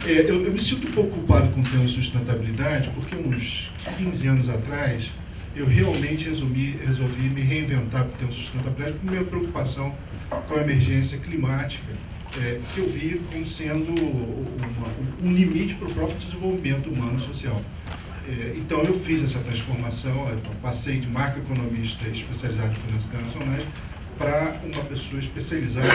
Eu me sinto um pouco culpado com o tema sustentabilidade, porque uns 15 anos atrás eu realmente resolvi me reinventar para o tema sustentabilidade por minha preocupação com a emergência climática, que eu vi como sendo um limite para o próprio desenvolvimento humano e social. Então eu fiz essa transformação, passei de macroeconomista especializado em finanças internacionais para uma pessoa especializada,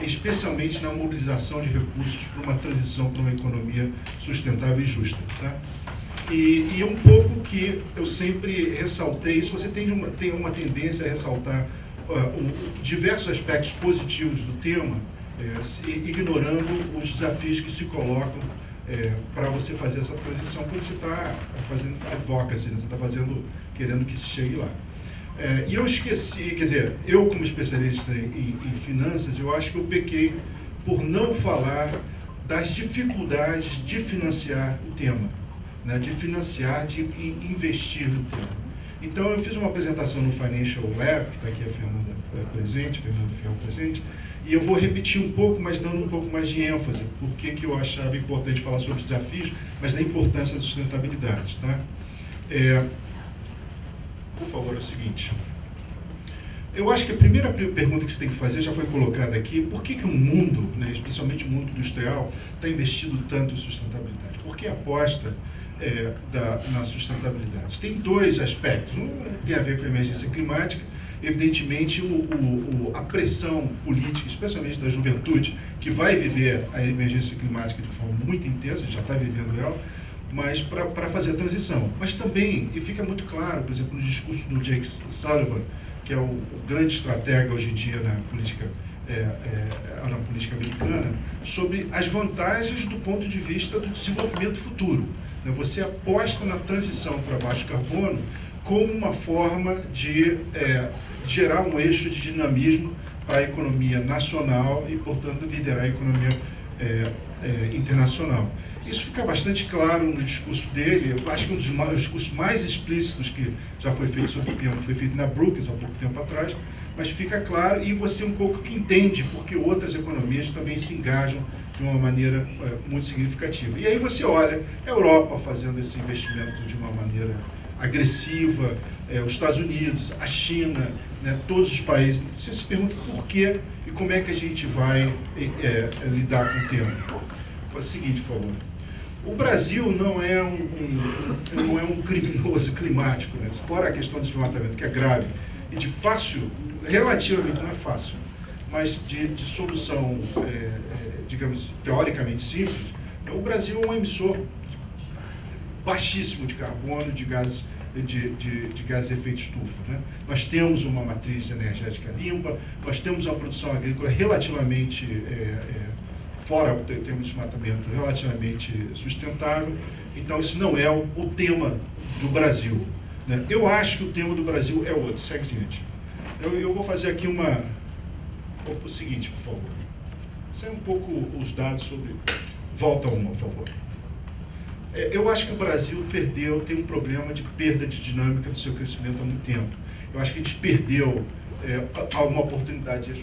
especialmente na mobilização de recursos para uma transição para uma economia sustentável e justa. Tá? E um pouco que eu sempre ressaltei, se você tem uma tendência a ressaltar diversos aspectos positivos do tema, ignorando os desafios que se colocam para você fazer essa transição quando você está fazendo advocacy, né? Você está querendo que se chegue lá. E eu esqueci, quer dizer, eu como especialista em finanças, eu acho que eu pequei por não falar das dificuldades de financiar o tema, né, de investir no tema. Então eu fiz uma apresentação no Financial Lab, que está aqui a Fernanda Ferro presente, e eu vou repetir um pouco, mas dando um pouco mais de ênfase, porque que eu achava importante falar sobre os desafios, mas da importância da sustentabilidade. Tá? Por favor, é o seguinte. Eu acho que a primeira pergunta que você tem que fazer já foi colocada aqui: por que o mundo, né, especialmente o mundo industrial, está investindo tanto em sustentabilidade? Por que aposta na sustentabilidade? Tem dois aspectos. Um tem a ver com a emergência climática. Evidentemente, a pressão política, especialmente da juventude, que vai viver a emergência climática de forma muito intensa, já está vivendo ela, mas para fazer a transição. Mas também, e fica muito claro, por exemplo, no discurso do Jake Sullivan, que é o grande estratega hoje em dia na política americana, sobre as vantagens do ponto de vista do desenvolvimento futuro. Você aposta na transição para baixo carbono como uma forma de gerar um eixo de dinamismo para a economia nacional e, portanto, liderar a economia internacional. Isso fica bastante claro no discurso dele. Eu acho que um dos discursos mais explícitos que já foi feito sobre o tema foi feito na Brookings há pouco tempo atrás, mas fica claro, e você um pouco que entende porque outras economias também se engajam de uma maneira muito significativa. E aí você olha a Europa fazendo esse investimento de uma maneira agressiva, os Estados Unidos, a China, né, todos os países. Você se pergunta por quê e como é que a gente vai lidar com o tema. É o seguinte, por favor. O Brasil não é um criminoso climático, né? Fora a questão do desmatamento, que é grave, e de fácil, relativamente não é fácil, mas de solução, digamos, teoricamente simples. O Brasil é um emissor baixíssimo de carbono, de gases de efeito estufa. Né? Nós temos uma matriz energética limpa, nós temos uma produção agrícola relativamente, fora o termo de desmatamento, relativamente sustentável. Então, isso não é o tema do Brasil. Né? Eu acho que o tema do Brasil é outro. Segue o seguinte. Eu vou fazer aqui o seguinte, por favor. Isso é um pouco os dados sobre... Volta uma, por favor. Eu acho que o Brasil tem um problema de perda de dinâmica do seu crescimento há muito tempo. Eu acho que a gente perdeu uma oportunidade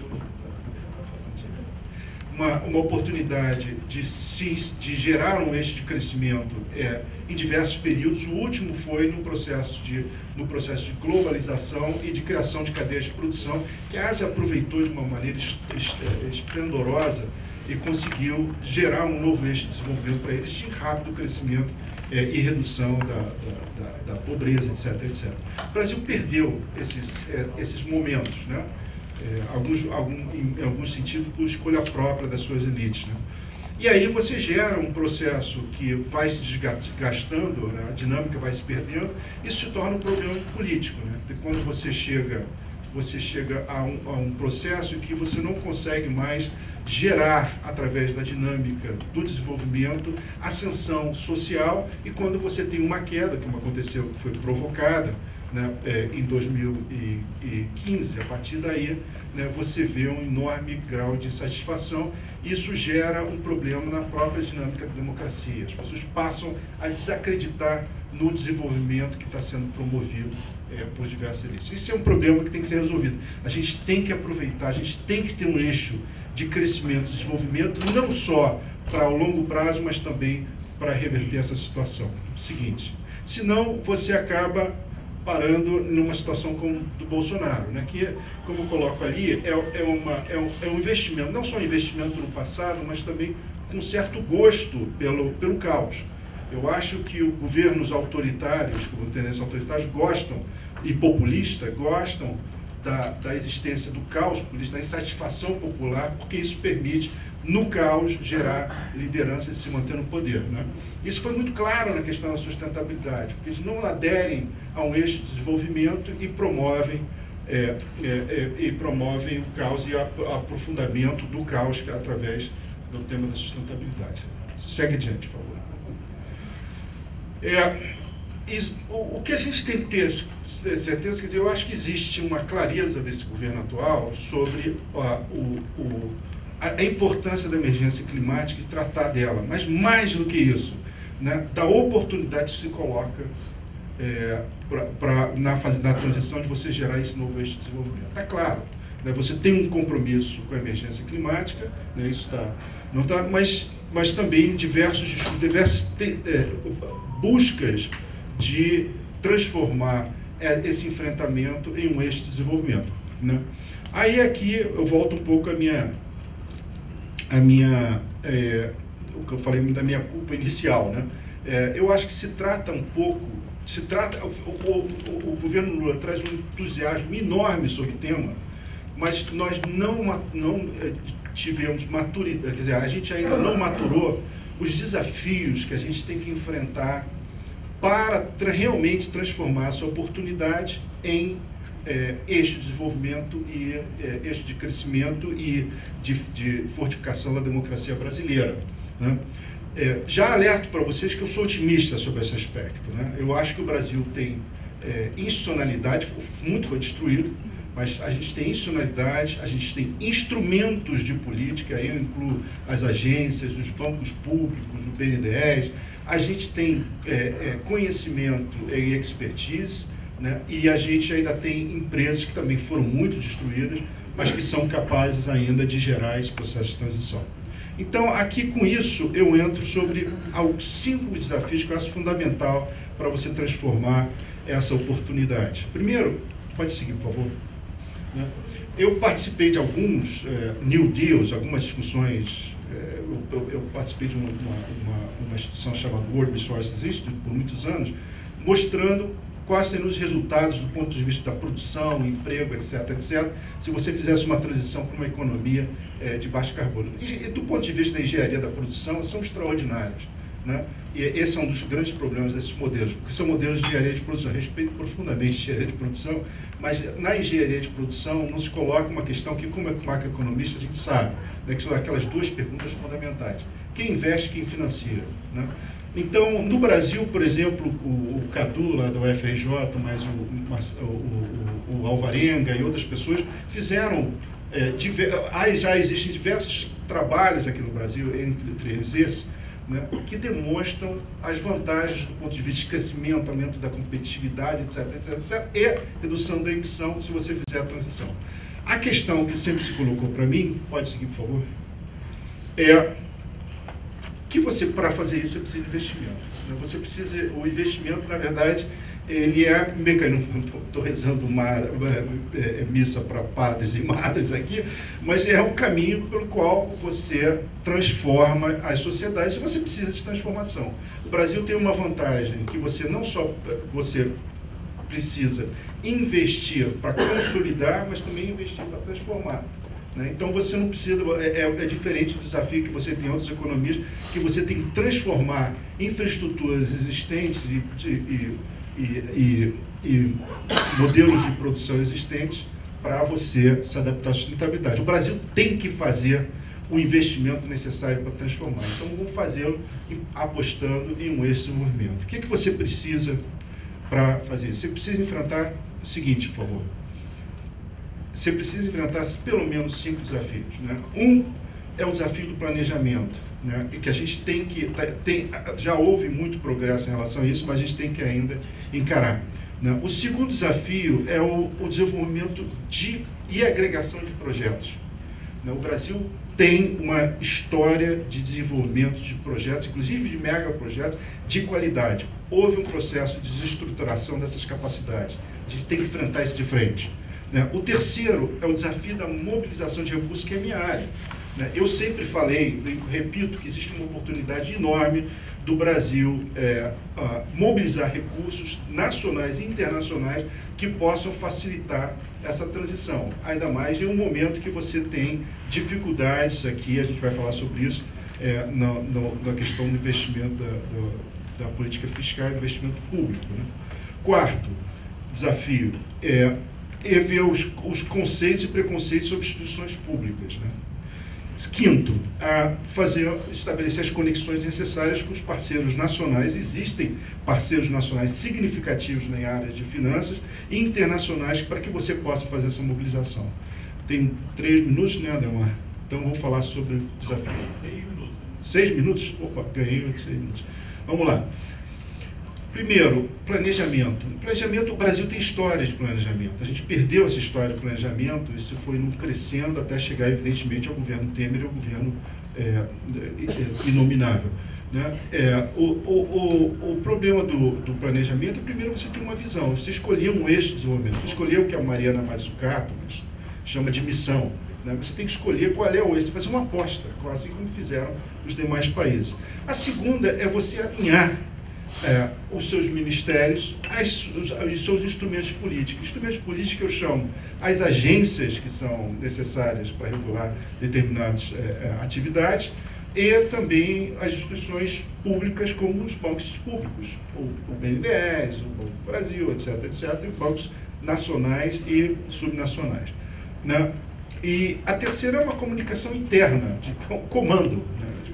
uma oportunidade de gerar um eixo de crescimento em diversos períodos. O último foi no processo de globalização e de criação de cadeias de produção, que a Ásia aproveitou de uma maneira esplendorosa e conseguiu gerar um novo eixo de desenvolvimento para eles, de rápido crescimento e redução da pobreza, etc, etc. O Brasil perdeu esses momentos, né? Em alguns sentidos, por escolha própria das suas elites. Né? E aí você gera um processo que vai se desgastando, né? A dinâmica vai se perdendo, isso se torna um problema político. Né? Quando você chega a um processo em que você não consegue mais gerar, através da dinâmica do desenvolvimento, ascensão social, e quando você tem uma queda, que aconteceu, foi provocada, né, em 2015, a partir daí, né, você vê um enorme grau de insatisfação. Isso gera um problema na própria dinâmica da democracia. As pessoas passam a desacreditar no desenvolvimento que está sendo promovido por diversas elites. Isso é um problema que tem que ser resolvido. A gente tem que aproveitar, a gente tem que ter um eixo de crescimento e desenvolvimento, não só para o longo prazo, mas também para reverter essa situação. Seguinte, senão você acaba parando numa situação como do Bolsonaro, né? Que, como eu coloco ali, é um investimento, não só um investimento no passado, mas também com certo gosto pelo caos. Eu acho que os governos autoritários, com tendências autoritárias, gostam, e populistas, gostam da existência do caos político, da insatisfação popular, porque isso permite, no caos, gerar liderança e se manter no poder, né? Isso foi muito claro na questão da sustentabilidade, porque eles não aderem a um eixo de desenvolvimento e promovem o caos e o aprofundamento do caos através do tema da sustentabilidade. Segue adiante, por favor. O que a gente tem que ter certeza, quer dizer, eu acho que existe uma clareza desse governo atual sobre a importância da emergência climática e tratar dela, mas mais do que isso, né, da oportunidade que se coloca na transição de você gerar esse novo eixo de desenvolvimento. Está claro, né, você tem um compromisso com a emergência climática, né, isso não tá, mas também diversas buscas de transformar esse enfrentamento em um eixo de desenvolvimento, né? Aí aqui eu volto um pouco o que eu falei da minha culpa inicial, né? Eu acho que se trata um pouco, o governo Lula traz um entusiasmo enorme sobre o tema, mas nós não tivemos maturidade, quer dizer, a gente ainda não maturou os desafios que a gente tem que enfrentar para realmente transformar essa oportunidade em eixo de desenvolvimento e eixo de crescimento e de fortificação da democracia brasileira, né? Já alerto para vocês que eu sou otimista sobre esse aspecto, né? Eu acho que o Brasil tem institucionalidade, muito foi destruído, mas a gente tem institucionalidade, a gente tem instrumentos de política, aí eu incluo as agências, os bancos públicos, o BNDES, a gente tem conhecimento e expertise, né? E a gente ainda tem empresas que também foram muito destruídas, mas que são capazes ainda de gerar esse processo de transição. Então, aqui com isso, eu entro sobre 5 desafios que eu acho fundamental para você transformar essa oportunidade. Primeiro, pode seguir, por favor. Eu participei de alguns New Deals, algumas discussões, eu participei de uma instituição chamada World Resources Institute por muitos anos, mostrando quais seriam os resultados do ponto de vista da produção, emprego, etc., etc., se você fizesse uma transição para uma economia de baixo carbono. E do ponto de vista da engenharia da produção, são extraordinários, né? E esse é um dos grandes problemas desses modelos, porque são modelos de engenharia de produção. Eu respeito profundamente a engenharia de produção, mas na engenharia de produção não se coloca uma questão que, como macroeconomista, a gente sabe, né, que são aquelas 2 perguntas fundamentais. Quem investe, quem financia, né? Então, no Brasil, por exemplo, o Cadu, lá do UFRJ, mas o Alvarenga e outras pessoas fizeram, já existem diversos trabalhos aqui no Brasil, entre eles esse, né, que demonstram as vantagens do ponto de vista de crescimento, aumento da competitividade, etc., etc., etc., e redução da emissão se você fizer a transição. A questão que sempre se colocou para mim, pode seguir, por favor, que você, para fazer isso, você precisa de investimento. Você precisa, o investimento, na verdade, ele é mecanismo. Estou rezando uma missa para padres e madres aqui, mas é o caminho pelo qual você transforma as sociedades e você precisa de transformação. O Brasil tem uma vantagem, que você não só precisa investir para consolidar, mas também investir para transformar. Então você não precisa, é diferente do desafio que você tem em outras economias, que você tem que transformar infraestruturas existentes e modelos de produção existentes para você se adaptar à sustentabilidade. O Brasil tem que fazer o investimento necessário para transformar. Então vamos fazê-lo apostando em um eixo de desenvolvimento. O que você precisa para fazer isso? Você precisa enfrentar o seguinte, por favor. Você precisa enfrentar pelo menos 5 desafios, né? Um é o desafio do planejamento, né? E que a gente já houve muito progresso em relação a isso, mas a gente tem que ainda encarar, né? O segundo desafio é o desenvolvimento e agregação de projetos, né? O Brasil tem uma história de desenvolvimento de projetos, inclusive de megaprojetos, de qualidade. Houve um processo de desestruturação dessas capacidades. A gente tem que enfrentar isso de frente. O terceiro é o desafio da mobilização de recursos, que é a minha área. Eu sempre falei, repito, que existe uma oportunidade enorme do Brasil mobilizar recursos nacionais e internacionais que possam facilitar essa transição. Ainda mais em um momento que você tem dificuldades aqui, a gente vai falar sobre isso, na questão do investimento da política fiscal e do investimento público. Quarto desafio é ver os conceitos e preconceitos sobre instituições públicas. Quinto, estabelecer as conexões necessárias com os parceiros nacionais. Existem parceiros nacionais significativos na área de finanças e internacionais para que você possa fazer essa mobilização. Tem 3 minutos, né, Ademar? Então, vou falar sobre o desafio. 6 minutos. 6 minutos? Opa, ganhei 6 minutos. Vamos lá. Primeiro, planejamento. Planejamento, o Brasil tem história de planejamento. A gente perdeu essa história de planejamento, isso foi crescendo até chegar, evidentemente, ao governo Temer e ao governo inominável. O problema do planejamento é, primeiro, você tem uma visão. Você escolher um eixo de desenvolvimento. Escolher o que a Mariana Mazzucato chama de missão. Você tem que escolher qual é o eixo, fazer uma aposta, assim como fizeram os demais países. A segunda é você alinhar os seus ministérios, os seus instrumentos políticos. Instrumentos políticos que eu chamo as agências que são necessárias para regular determinadas atividades e também as instituições públicas como os bancos públicos, o BNDES, o Banco do Brasil, etc., etc., e bancos nacionais e subnacionais. E a terceira é uma comunicação interna, de comando.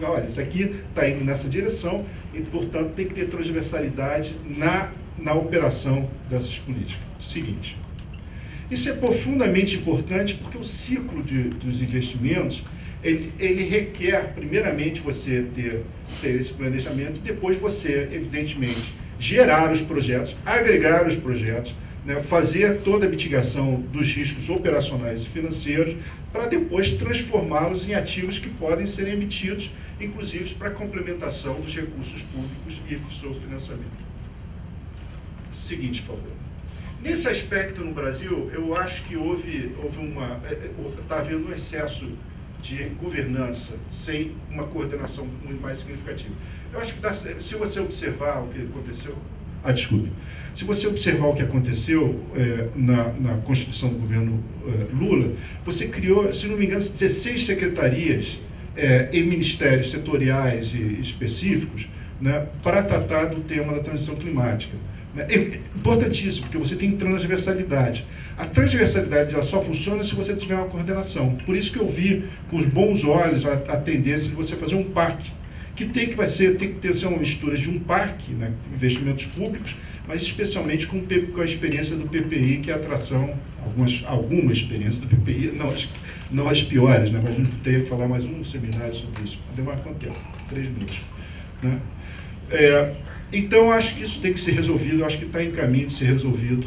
Olha, isso aqui está indo nessa direção e, portanto, tem que ter transversalidade na operação dessas políticas. Seguinte, isso é profundamente importante porque o ciclo dos investimentos, ele requer, primeiramente, você ter esse planejamento e depois você, evidentemente, gerar os projetos, agregar os projetos, fazer toda a mitigação dos riscos operacionais e financeiros para depois transformá-los em ativos que podem ser emitidos, inclusive para complementação dos recursos públicos e seu financiamento. Seguinte, por favor. Nesse aspecto, no Brasil, eu acho que está havendo um excesso de governança sem uma coordenação muito mais significativa. Eu acho que se você observar o que aconteceu... desculpe. Se você observar o que aconteceu na Constituição do governo Lula, você criou, se não me engano, 16 secretarias e ministérios setoriais e específicos para tratar do tema da transição climática. É importantíssimo, porque você tem transversalidade. A transversalidade ela só funciona se você tiver uma coordenação. Por isso que eu vi com os bons olhos a tendência de você fazer um PAC, que tem que ser uma mistura de um PAC, investimentos públicos, mas especialmente com a experiência do PPI, que é a atração, alguma experiência do PPI, não as piores, mas a gente teria que falar mais um seminário sobre isso. Demora quanto tempo? 3 minutos. Então, acho que isso tem que ser resolvido, acho que está em caminho de ser resolvido,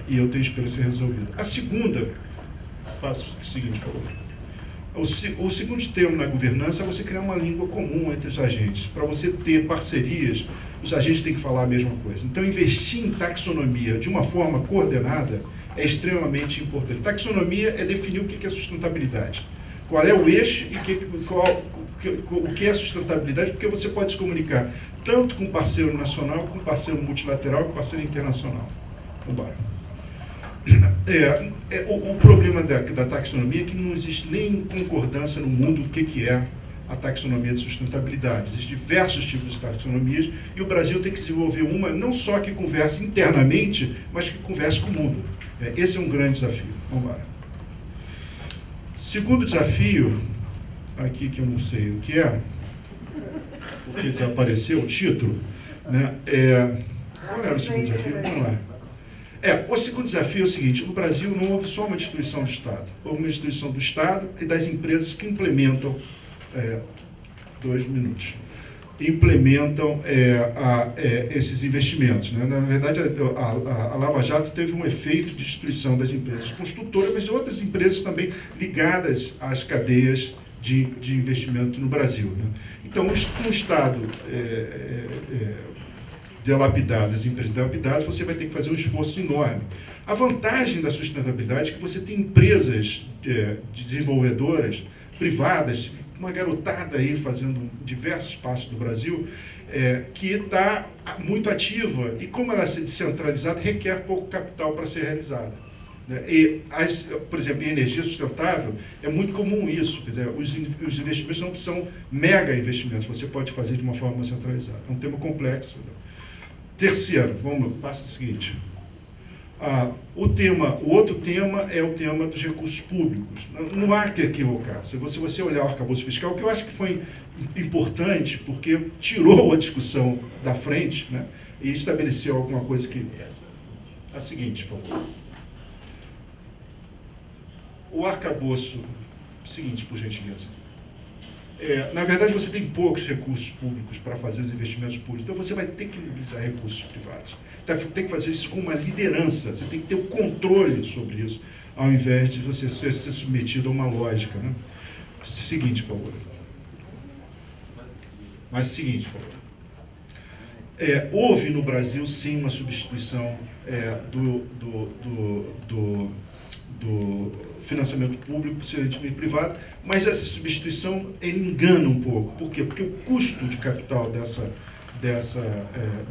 e eu tenho esperança de ser resolvido. A segunda, faço o seguinte, por favor. O segundo termo na governança é você criar uma língua comum entre os agentes. Para você ter parcerias, os agentes têm que falar a mesma coisa. Então, investir em taxonomia de uma forma coordenada é extremamente importante. Taxonomia é definir o que é sustentabilidade. Qual é o eixo e o que é sustentabilidade, porque você pode se comunicar tanto com parceiro nacional, com parceiro multilateral, com parceiro internacional. Vamos embora. O problema da taxonomia é que não existe nem concordância no mundo do que é a taxonomia de sustentabilidade. Existem diversos tipos de taxonomias e o Brasil tem que desenvolver uma, não só que converse internamente, mas que converse com o mundo. Esse é um grande desafio. Vamos embora. Segundo desafio, aqui que eu não sei o que é, porque desapareceu o título, qual era o segundo desafio? Vamos lá. O segundo desafio é o seguinte: no Brasil não houve só uma instituição do Estado, houve uma instituição do Estado e das empresas que implementam, 2 minutos, implementam esses investimentos. Na verdade, a Lava Jato teve um efeito de destruição das empresas construtoras, mas de outras empresas também ligadas às cadeias de investimento no Brasil, né? Então, um Estado dilapidado, as empresas dilapidadas, você vai ter que fazer um esforço enorme. A vantagem da sustentabilidade é que você tem empresas desenvolvedoras privadas, uma garotada aí fazendo diversas partes do Brasil, que está muito ativa, e como ela é descentralizada, requer pouco capital para ser realizada. E, por exemplo, em energia sustentável, é muito comum isso, quer dizer, os investimentos não são mega investimentos, você pode fazer de uma forma centralizada. É um tema complexo, né? Terceiro, passa o seguinte. O outro tema é o tema dos recursos públicos. Não há que equivocar. Se você olhar o arcabouço fiscal, que eu acho que foi importante, porque tirou a discussão da frente, né, e estabeleceu alguma coisa que... A seguinte, por favor. O arcabouço... Seguinte, por gentileza. Na verdade, você tem poucos recursos públicos para fazer os investimentos públicos, então você vai ter que mobilizar recursos privados. Tem que fazer isso com uma liderança, você tem que ter o controle sobre isso, ao invés de você ser submetido a uma lógica, né? Seguinte, por favor. Mas seguinte, por favor. Houve no Brasil, sim, uma substituição do financiamento público por financiamento privado, mas essa substituição ele engana um pouco. Por quê? Porque o custo de capital dessa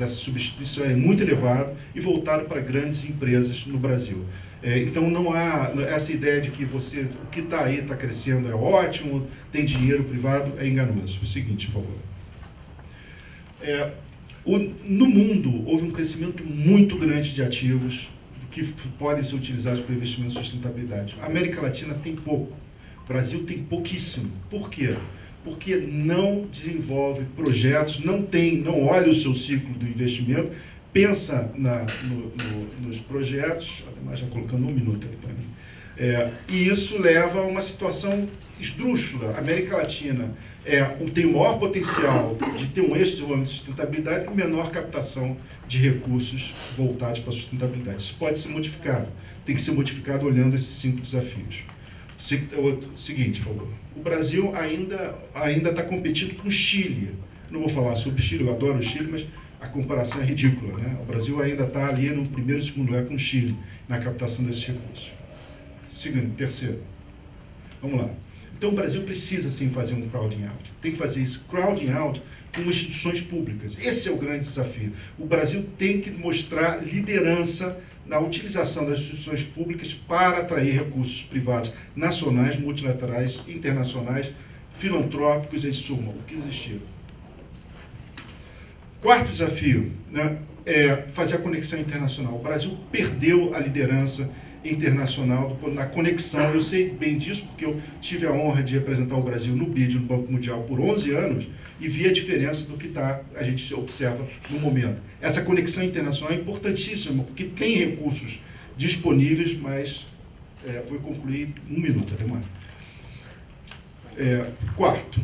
substituição é muito elevado e voltado para grandes empresas no Brasil. Então não há essa ideia de que o que está aí está crescendo é ótimo, tem dinheiro privado, é enganoso. O seguinte, por favor. No mundo houve um crescimento muito grande de ativos que podem ser utilizados para investimento em sustentabilidade. A América Latina tem pouco, o Brasil tem pouquíssimo. Por quê? Porque não desenvolve projetos, não olha o seu ciclo do investimento, pensa nos projetos, ademais já colocando um minuto ali para mim, e isso leva a uma situação esdrúxula. A América Latina tem o maior potencial de ter um eixo de desenvolvimento de sustentabilidade e menor captação de recursos voltados para a sustentabilidade. Isso pode ser modificado, tem que ser modificado olhando esses 5 desafios. Seguinte, por favor. O Brasil ainda está competindo com o Chile. Não vou falar sobre o Chile, eu adoro o Chile, mas a comparação é ridícula, né? O Brasil ainda está ali no primeiro e segundo lugar com o Chile, na captação desses recursos. Terceiro. Vamos lá. Então, o Brasil precisa, sim, fazer um crowding out. Tem que fazer isso, crowding out, com instituições públicas. Esse é o grande desafio. O Brasil tem que mostrar liderança na utilização das instituições públicas para atrair recursos privados nacionais, multilaterais, internacionais, filantrópicos, em suma, o que existir. Quarto desafio, né, é fazer a conexão internacional. O Brasil perdeu a liderança internacional na conexão. Eu sei bem disso porque eu tive a honra de representar o Brasil no BID, no Banco Mundial, por 11 anos e vi a diferença do que a gente observa no momento. Essa conexão internacional é importantíssima porque tem recursos disponíveis, mas vou concluir em 1 minuto, até mais. Quarto,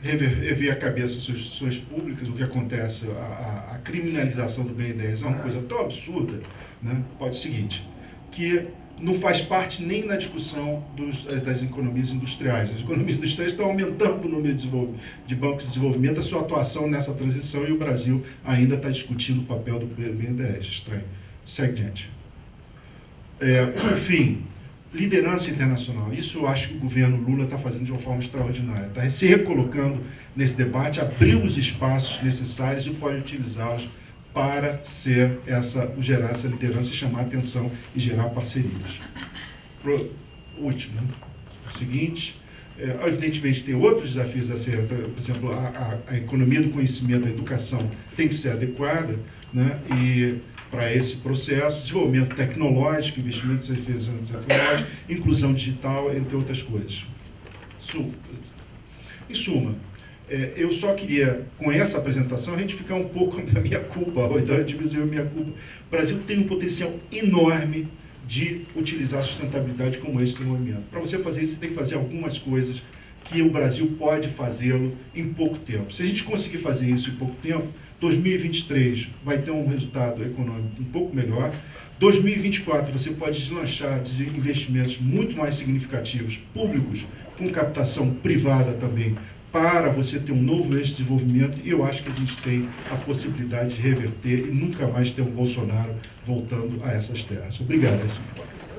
rever a cabeça das instituições públicas. O que acontece, a criminalização do BNDES é uma coisa tão absurda, né? Pode ser o seguinte, que não faz parte nem na discussão das economias industriais. As economias industriais estão aumentando o número de bancos de desenvolvimento, a sua atuação nessa transição, e o Brasil ainda está discutindo o papel do BNDES. Estranho. Segue adiante. Enfim, liderança internacional. Isso eu acho que o governo Lula está fazendo de uma forma extraordinária. Está se recolocando nesse debate, abriu os espaços necessários e pode utilizá-los para gerar essa liderança e chamar a atenção e gerar parcerias. Último, né? O seguinte, evidentemente tem outros desafios a ser, por exemplo, a economia do conhecimento, a educação tem que ser adequada, né? E para esse processo, desenvolvimento tecnológico, investimento em defesa tecnológica, inclusão digital, entre outras coisas. Em suma, eu só queria, com essa apresentação, retificar um pouco da minha culpa, ou então diminuir a minha culpa. O Brasil tem um potencial enorme de utilizar a sustentabilidade como esse desenvolvimento. Para você fazer isso, você tem que fazer algumas coisas que o Brasil pode fazê-lo em pouco tempo. Se a gente conseguir fazer isso em pouco tempo, 2023 vai ter um resultado econômico um pouco melhor. 2024 você pode deslanchar investimentos muito mais significativos, públicos, com captação privada também, para você ter um novo eixo de desenvolvimento, e eu acho que a gente tem a possibilidade de reverter e nunca mais ter um Bolsonaro voltando a essas terras. Obrigado, Simone.